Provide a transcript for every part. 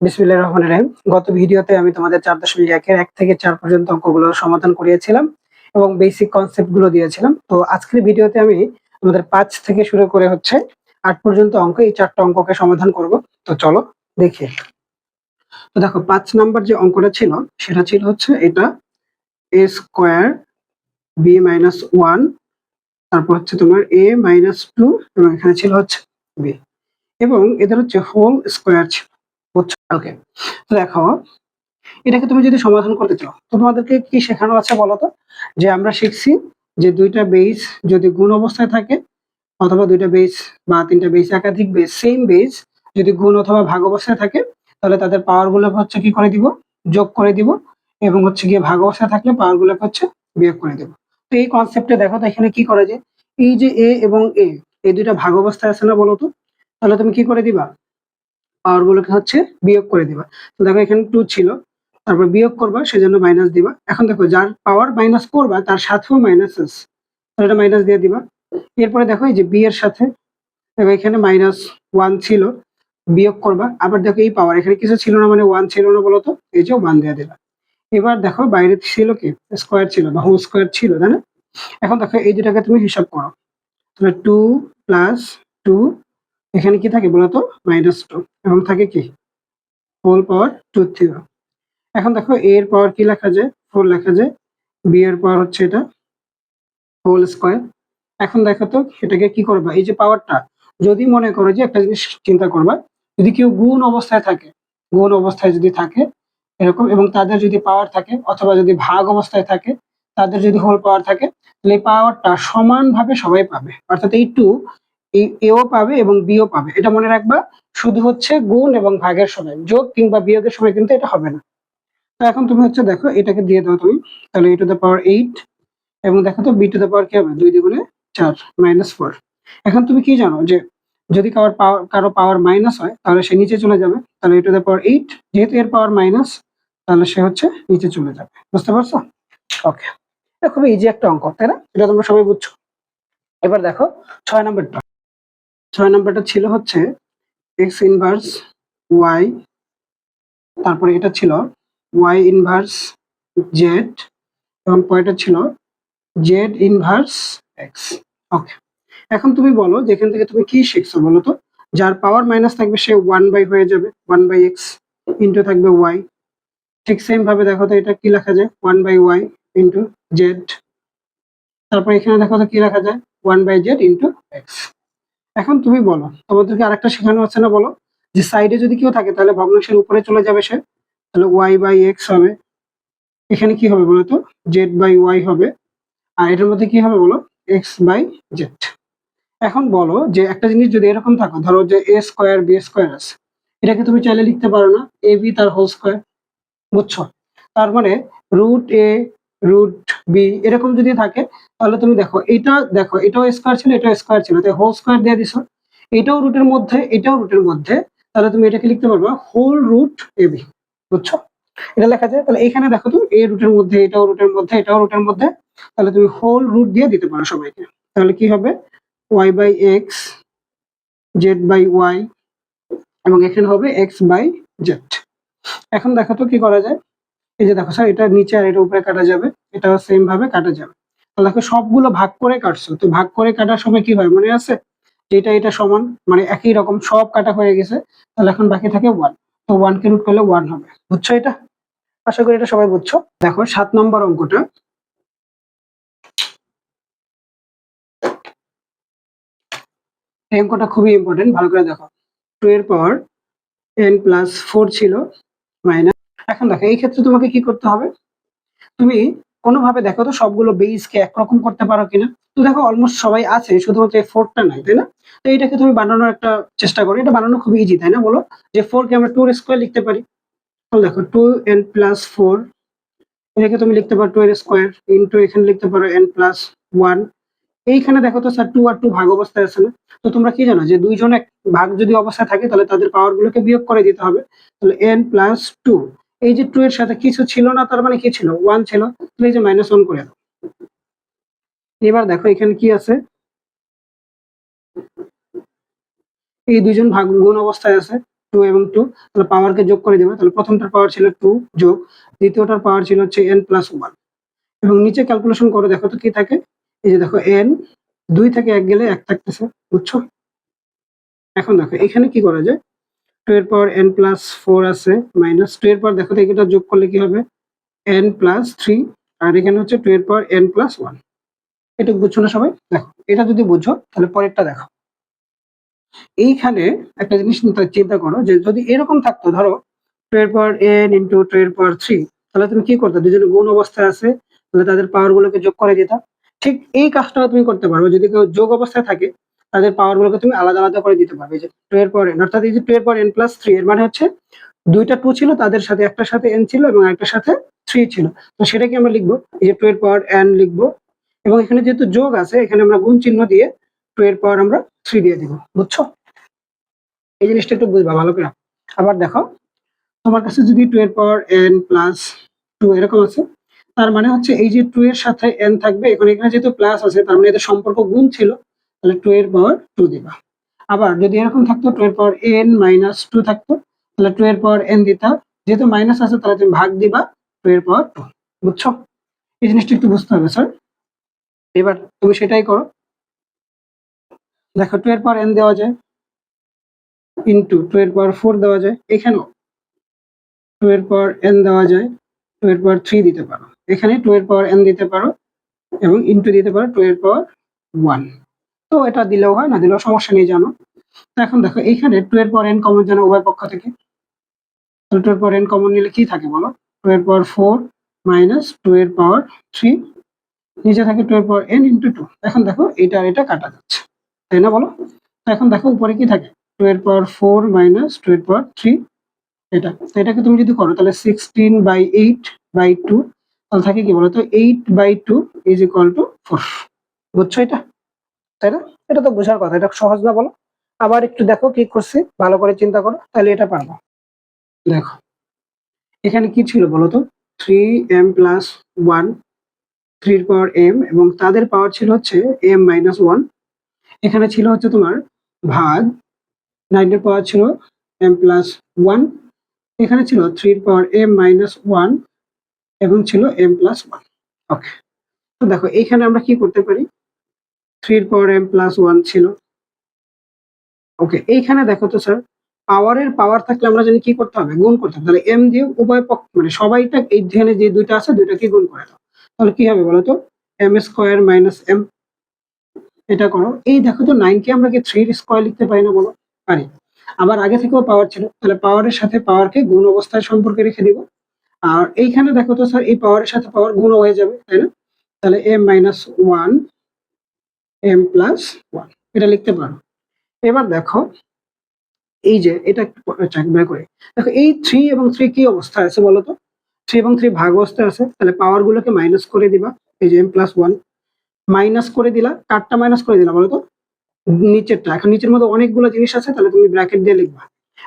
বিসমিল্লাহির রহমানির রহিম। গত ভিডিওতে আমি তোমাদের 4.1 1 থেকে 4 পর্যন্ত অঙ্কগুলো সমাধান করিয়েছিলাম এবং বেসিক কনসেপ্ট গুলো দিয়েছিলাম। তো আজকের ভিডিওতে আমি আমাদের 5 থেকে শুরু করে হচ্ছে 8 পর্যন্ত অঙ্ক, এই 4টা অঙ্ককে সমাধান করব। তো চলো দেখি। তো দেখো 5 নাম্বার যে অঙ্কটা ছিল সেটা ছিল হচ্ছে এটা a স্কয়ার b মাইনাস 1, তারপর হচ্ছে তোমার a মাইনাস 2 এবং এখানে ছিল হচ্ছে b এবং এদের হচ্ছে হোল স্কয়ার ছিল। বুঝছো? ওকে। তো দেখো এটাকে তুমি যদি সমাধান করতে চাও তো তোমাদেরকে কি শেখানো আছে বলো তো? যে আমরা শিখছি যে দুইটা বেস যদি গুণ অবস্থায় থাকে অথবা দুইটা বেস বা তিনটা বেস, একাধিক বেস, সেম বেস যদি গুণ অথবা ভাগ অবস্থায় থাকে তাহলে তাদের পাওয়ার গুলোকে হচ্ছে কি করে দিব, যোগ করে দিব, এবং হচ্ছে গিয়ে ভাগ অবস্থায় থাকলে পাওয়ার গুলোকে হচ্ছে বিয়োগ করে দেব। তো এই কনসেপ্টে দেখো তো এখানে কি করা যায়। এই যে এ এবং এ, এই দুইটা ভাগ অবস্থায় আছে না বলো তো? তাহলে তুমি কি করে দিবা, পাওয়ার গুলোকে হচ্ছে বিয়োগ করে দিবা। তো দেখো এখানে 2 ছিল, তারপর বিয়োগ করবা সেজন্য মাইনাস দিবা। এখন দেখো যার পাওয়ার মাইনাস করবা তার সাথেও মাইনাস আছে, তো এটা মাইনাস দিয়ে দিবা। এরপরে দেখো এই যে বি এর সাথে দেখো এখানে -1 ছিল, বিয়োগ করবা। আবার দেখো এই পাওয়ার এখানে কিছু ছিল না, মানে 1 ছিল না বলতো, এই যে 1 দিয়ে দিবা। এবার দেখো বাইরে ছিল কি, স্কোয়ার ছিল বা হোল স্কোয়ার ছিল, তাই না? এখন দেখো এই দুটাকে তুমি হিসাব করো, তাহলে 2 প্লাস 2, এখানে কি থাকে বলতো, -2, এবং থাকে কি হোল পাওয়ার 2 0। এখন দেখো a এর পাওয়ার কি লেখা যায়, 4 লেখা যায়, b এর পাওয়ার হচ্ছে এটা হোল স্কয়ার। এখন দেখো তো এটাকে কি করবা, এই যে পাওয়ারটা যদি মনে করো যে একটা জিনিস চিন্তা করবা, যদি কেউ গুণ অবস্থায় থাকে, গুণ অবস্থায় যদি থাকে এরকম, এবং তাদের যদি পাওয়ার থাকে অথবা যদি ভাগ অবস্থায় থাকে, তাদের যদি হোল পাওয়ার থাকে, তাহলে এই পাওয়ারটা সমানভাবে সবাই পাবে, অর্থাৎ এই টু এই এও পাবে এবং বিও পাবে। এটা মনে রাখবা, শুধু হচ্ছে গুণ এবং ভাগের সময়, যোগ কিংবা বিয়োগের সময় কিন্তু এটা হবে না। তো এখন তুমি হচ্ছে দেখো এটাকে দিয়ে দাও তুমি, তাহলে a টু দ্য পাওয়ার 8, এবং দেখো তো b টু দ্য পাওয়ার কি হবে, 2 দ্বিগুণে 4 -4। এখন তুমি কি জানো যে যদি কারো পাওয়ার মাইনাস হয় তাহলে সে নিচে চলে যাবে, তাহলে a টু দ্য পাওয়ার 8, যেহেতু এর পাওয়ার মাইনাস তাহলে সে হচ্ছে নিচে চলে যাবে। বুঝতে পারছো? ওকে, এটা খুবই ইজি একটা অঙ্ক, তাই না? এটা তোমরা সবাই বুঝছো। এবার দেখো 6 নাম্বারটা। 6 নাম্বারটা ছিল হচ্ছে x ইনভার্স y, তারপরে এটা ছিল y ইনভার্স z, এবং পরেরটা ছিল জেড ইনভার্স এক্স। ওকে, এখন তুমি বলো যে এখান থেকে তুমি কি শিখছো বলো তো? যার পাওয়ার মাইনাস থাকবে সে 1/, হয়ে যাবে 1/x, ইন্টু থাকবে y। ঠিক সেম ভাবে দেখো তো এটা কি লেখা যায়, 1/y ইন্টু জেড। তারপর এখানে দেখো তো কি লেখা যায়, 1/z ইন্টু এক্স। এখন তুমি বলো, তোমাদেরকে আরেকটা শেখানো হচ্ছে না বলো, যে সাইডে যদি কেউ থাকে তাহলে ভগ্নাংশের উপরে চলে যাবে সে, তাহলে y/x হবে। এখানে কি হবে বলো তো, z/y হবে। আর এটার মধ্যে কি হবে বলো, x/z। এখন বলো যে একটা জিনিস যদি এরকম থাকো, ধরো যে a স্কোয়ার b স্কোয়ার আছে, এটাকে তুমি চাইলে লিখতে পারো না ab তার হোল স্কোয়ার। বুঝছো? তার মানে √a √b এরকম যদি থাকে তাহলে তুমি দেখো এটা, দেখো এটাও স্কোয়ার ছিল এটাও স্কোয়ার ছিল, তাই হোল স্কোয়ার দিয়ে দিছো। এটাও রুটের মধ্যে এটাও রুটের মধ্যে, তাহলে তুমি এটাকে লিখতে পারবা হোল √ab। বুঝছো? এটা লেখা যায়। তাহলে এখানে দেখো তুমি a রুটের মধ্যে এটাও রুটের মধ্যে এটাও রুটের মধ্যে, তাহলে তুমি হোল রুট দিয়ে দিতে পারো সবাইকে। তাহলে কি হবে, y/x z/y, এবং এখানে হবে x/z। এখন দেখো তো কি করা যায়। এই যে দেখো স্যার, এটা নিচে আর এটা উপরে কাটা যাবে, এটাও সেম ভাবে কাটা যাবে। তাহলে দেখো সবগুলো ভাগ করে কাটছো, তো ভাগ করে কাটার সময় কি হয় মনে আছে, যেটা এটা সমান, মানে একই রকম সব কাটা হয়ে গেছে। তাহলে এখন বাকি থাকে 1, তো 1 কে রুট করলে 1 হবে। বুঝছো এটা? আশা করি এটা সবাই বুঝছো। দেখো 7 নম্বর অঙ্কটা, এই অঙ্কটা খুবই ইম্পর্টেন্ট, ভালো করে দেখো। 2 এর পাওয়ার n+4 ছিল মাইনাস। এখন দেখো এই ক্ষেত্রে তোমাকে কি করতে হবে, তুমি কোনোভাবে দেখো তো সবগুলো বেসকে একরকম করতে পারো কিনা। তো দেখো অলমোস্ট সবাই আছে, শুধুমাত্র এই 4টা নাই, তাই না? তো এটাকে তুমি বানানোর একটা চেষ্টা করো, এটা বানানো খুব ইজি, তাই না বলো? যে 4 কে আমরা 2 এর স্কয়ার লিখতে পারি। তাহলে দেখো 2n+4, এটাকে তুমি লিখতে পারো 2 এর স্কয়ার ইনটু এখানে লিখতে পারো n+1। এইখানে দেখো তো স্যার 2 আর 2 ভাগ অবস্থায় আছে না? তো তোমরা কি জানো যে দুইজন এক ভাগ যদি অবস্থায় থাকে তাহলে তাদের পাওয়ার গুলোকে বিয়োগ করে দিতে হবে। তাহলে n+2, এই যে 2 এর সাথে কিছু ছিল না, তার মানে কি ছিল, 1 ছিল, তাহলে এই যে -1 করে দাও। এবার দেখো এখানে কি আছে, এই দুইজন ভাগ গুণ অবস্থায় আছে, 2 এবং 2, তাহলে পাওয়ারকে যোগ করে দেবে। তাহলে প্রথমটার পাওয়ার ছিল 2 যোগ দ্বিতীয়টার পাওয়ার ছিল হচ্ছে n+1 এবং নিচে ক্যালকুলেশন করে দেখো তো কি থাকে। এই যে দেখো n 2 থেকে 1 গেলে 1 থাকতেছে, বুঝছো? এখন দেখো এখানে কি করা যায়, 2 এর পাওয়ার n+4 আছে মাইনাস 2 এর পাওয়ার দেখো তো এটা যোগ করলে কি হবে n+3 আর এখানে হচ্ছে 2 এর পাওয়ার n+1। এটা বুঝছো না সবাই? দেখো এটা যদি বুঝো তাহলে পরেরটা দেখো। এইখানে একটা জিনিস চিন্তা করো যে যদি এরকম থাকতো, ধরো 2 এর পাওয়ার n ইন্টু 2 এর পাওয়ার 3, তাহলে তুমি কি করতে? দুজনে গুণ অবস্থায় আছে, তাহলে তাদের পাওয়ার গুলোকে যোগ করে দিতা। ঠিক এই কাজটাও তুমি করতে পারবে, যদি কেউ যোগ অবস্থায় থাকে তাদের পাওয়ার গুলোকে তুমি আলাদা আলাদা করে দিতে পারবে। যে 2 এর পাওয়ার n, অর্থাৎ এই যে 2 এর পাওয়ার n+3 এর মানে হচ্ছে দুইটা 2 ছিল, তাদের সাথে একটার সাথে n ছিল এবং আরেকটার সাথে 3 ছিল। তো সেটাকে আমরা লিখবো এই যে 2 এর পাওয়ার n লিখবো এবং এখানে যেহেতু যোগ আছে এখানে আমরা গুণ চিহ্ন দিয়ে 2 এর পাওয়ার আমরা 3 দিয়ে দিব, বুঝছো? এই জিনিসটা একটু বুঝবা ভালো করে। আবার দেখো তোমার কাছে যদি 2 এর পাওয়ার n+2 এরকম আছে, তার মানে হচ্ছে এই যে 2 এর সাথে n থাকবে, এখন এখানে যেহেতু প্লাস আছে তার মানে এদের সম্পর্ক গুণ ছিল, তাহলে 2 এর পাওয়ার 2 দিবা। আবার যদি এরকম থাকতো 2 এর পাওয়ার n-2 থাকতো, তাহলে 2 এর পাওয়ার n দিতা, যেহেতু মাইনাস আছে তাহলে তুমি ভাগ দিবা 2 এর পাওয়ার 2, বুঝছো? এই জিনিসটা একটু বুঝতে হবে স্যার। এবার তুমি সেটাই করো। দেখো 2 এর পাওয়ার n দেওয়া যায় ইন্টু 2 এর পাওয়ার 4 দেওয়া যায়, এখানেও 2 এর পাওয়ার n দেওয়া যায়, 2 এর পাওয়ার 3 দিতে পারো, এখানে 2 এর পাওয়ার n দিতে পারো এবং ইন্টু দিতে পারো 2 এর পাওয়ার 1। তো এটা দিলেও হয়, না দিলেও সমস্যা নেই, জানো। তো এখন দেখো এইখানে 2 এর পাওয়ার n কমন জানো উভয় পক্ষ থেকে, 2 এর পাওয়ার n কমন নিলে কি থাকে বলো? 2 এর পাওয়ার 4 মাইনাস 2 এর পাওয়ার 3, নিচে থাকে 2 এর পাওয়ার n ইন্টু 2। এখন দেখো এটা আর এটা কাটা যাচ্ছে, তাই না বলো? তো এখন দেখো উপরে কি থাকে, 2 এর পাওয়ার 4 মাইনাস 2 এর পাওয়ার 3, এটা। তো এটাকে তুমি যদি করো তাহলে 16/8/2, তাহলে থাকে কি বলতো 8/2 ইজ ইকুয়াল টু 4, বুঝছো এটা? তাই না? এটা তো বোঝার কথা, এটা সহজ না বলো? আবার একটু দেখো কি করছি, ভালো করে চিন্তা করো, তাহলে এটা পারবো। দেখো এখানে কি ছিল বলতো, 3m+1, 3 এর পাওয়ার m এবং তাদের পাওয়ার ছিল হচ্ছে m-1। এখানে ছিল হচ্ছে তোমার ভাগ 9 এর পাওয়ার ছিল m+1, এখানে ছিল 3 এর পাওয়ার m-1 এবং ছিল m+1। ওকে, তো দেখো এইখানে আমরা কি করতে পারি, 3 এর পাওয়ার m+1 ছিল। ওকে, এইখানে দেখো তো স্যার, পাওয়ারের পাওয়ার থাকলে আমরা জানি কি করতে হবে, গুণ করতে হবে। তাহলে m দিয়ে উভয় পক্ষ মানে সবাইটা, এইখানে যে দুইটা আছে দুইটাকে গুণ করে দাও, তাহলে কি হবে বলতো, m² - m। এটা করো। এই দেখো তো 9 কে আমরা কি 3 এর স্কয়ার লিখতে পারি না বলো? পারি। আবার আগে থেকেও পাওয়ার ছিল, তাহলে পাওয়ারের সাথে পাওয়ারকে গুণ অবস্থায় সম্পর্কে রেখে দিব। আর এইখানে দেখো তো স্যার, এই পাওয়ারের সাথে পাওয়ার গুণ হয়ে যাবে, তাই না? তাহলে m-1 m+1 এটা লিখতে পারো। এবার দেখো এই যে এটা চেক বের করে দেখো, এই 3 এবং 3 কি অবস্থায় আছে বলতো? 3 এবং 3 ভাগ অবস্থায় আছে, তাহলে পাওয়ার গুলোকে মাইনাস করে দিবা। এই যে m+1 মাইনাস করে দিলা, কারটা মাইনাস করে দিলা বলতো? নিচেরটা। এখন নিচের মধ্যে অনেকগুলো জিনিস আছে, তাহলে তুমি ব্র্যাকেট দিয়ে লিখবা।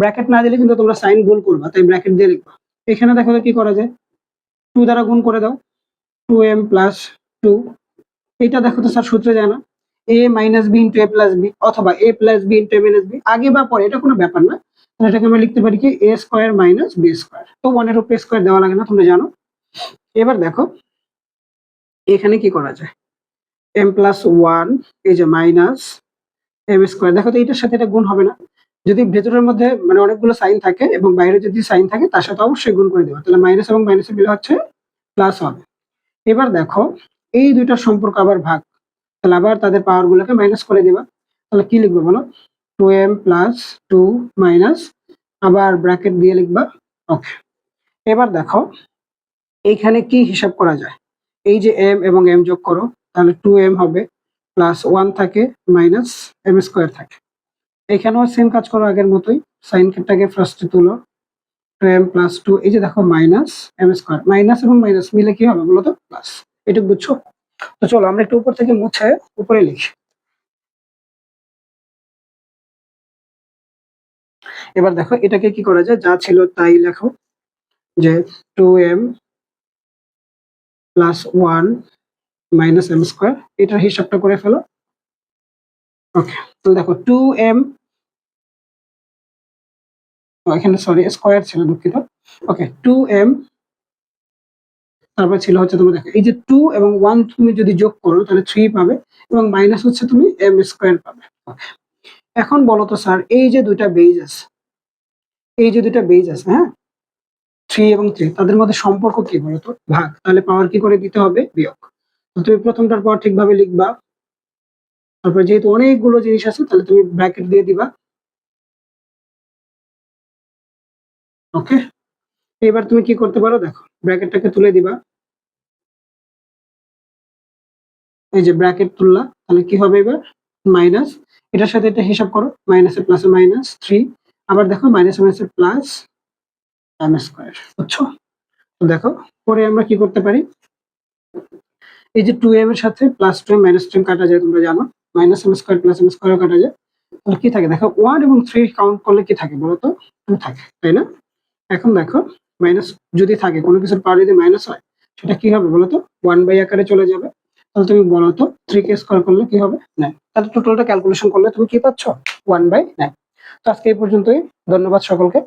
ব্র্যাকেট না দিলে কিন্তু তোমরা সাইন ভুল করবা, তাই ব্র্যাকেট দিয়ে লিখবা। এখানে দেখো তো কি করা যায়, 2 দ্বারা গুণ করে দাও, 2m+2। এটা দেখো তো স্যার সূত্রে যায় না, a-b ইন্টু a+b অথবা a+b ইন্টু a-b, আগে বা পরে এটা কোনো ব্যাপার না। তাহলে এটাকে আমরা লিখতে পারি কি a² - b²। তো 1 এর উপরে স্কয়ার দেওয়া লাগে না, তোমরা জানো। এবার দেখো এখানে কি করা যায়, m+1 এই যে মাইনাস m², দেখো তো এটার সাথে এটা গুণ হবে না। যদি ভেতরের মধ্যে মানে অনেকগুলো সাইন থাকে এবং বাইরে যদি সাইন থাকে তার সাথে অবশ্যই গুণ করে দেবা, তাহলে মাইনাস এবং মাইনাসের মিলে হচ্ছে প্লাস হবে। এবার দেখো এই দুইটার সম্পর্ক আবার ভাগ, তাহলে আবার তাদের পাওয়ার গুলোকে মাইনাস করে দিবা। তাহলে কি লিখবো বলো, 2m+2 মাইনাস, আবার ব্র্যাকেট দিয়ে লিখবা। ওকে, এবার দেখো এইখানে কি হিসাব করা যায়, এই যে m এবং m যোগ করো, তাহলে 2m হবে, প্লাস 1 থাকে মাইনাস m² থাকে। এখানেও সেম কাজ করো আগের মতোই, সাইনটাকে ফার্স্টে তুলো, 2m+2, এই যে দেখো মাইনাস m², মাইনাস এবং মাইনাস মিলে কি হবে বলো তো, প্লাস। এটা বুঝছো? তো চলো আমরা একটু উপর থেকে মুছে উপরে লিখি। এবার দেখো এটাকে কি করা যায়, যা ছিল তাই লেখো, যে 2m+1 মাইনাস m², এটার হিসাবটা করে ফেলো। ওকে, তো দেখো 2m এখানে সরি স্কোয়ার ছিল, দুঃখিত। ওকে, 2m, তারপর ছিল হচ্ছে তুমি দেখো এই যে 2 এবং 1 তুমি যদি যোগ করো তাহলে 3 পাবে, এবং মাইনাস হচ্ছে তুমি m স্কোয়ার পাবে। এখন বলো তো স্যার, এই যে দুইটা বেজ আছে, হ্যাঁ, 3 এবং 3, তাদের মধ্যে সম্পর্ক কি বলতো? ভাগ। তাহলে পাওয়ার কি করে দিতে হবে? বিয়োগ। তো তুমি প্রথমটার পর ঠিকভাবে লিখবা, তারপর যেহেতু অনেকগুলো জিনিস আছে তাহলে তুমি ব্র্যাকেট দিয়ে দিবা। ওকে, এবার তুমি কি করতে পারো দেখো, ব্র্যাকেটটাকে তুলে দিবা, এই যে ব্র্যাকেট তুললা, তাহলে কি হবে এবার? মাইনাস, এটার সাথে এটা হিসাব করো, মাইনাসে প্লাসে মাইনাস 3, আবার দেখো মাইনাসে মাইনাসে প্লাস m স্কয়ার, বুঝছো? তো দেখো পরে আমরা কি করতে পারি, এই যে 2m এর সাথে প্লাস 2m মাইনাস 2m কাটা যায়, তোমরা জানো, minus m square plus m স্কয়ারও কাটা যায়। তাহলে কি থাকে দেখো, 1 এবং 3 কাউন্ট করলে কি থাকে বলো তো? 2 থাকে, তাই না? এখন দেখো মাইনাস যদি থাকে, কোনো কিছুর পাওয়ার যদি মাইনাস হয়, সেটা কি হবে বলতো? 1 বাই আকারে চলে যাবে। তাহলে তুমি বলো তো 3 কে স্কয়ার করলে কি হবে? 9। তাহলে টোটালটা ক্যালকুলেশন করলে তুমি কি পাচ্ছ? 1/9। তো আজকে এই পর্যন্তই, ধন্যবাদ সকলকে।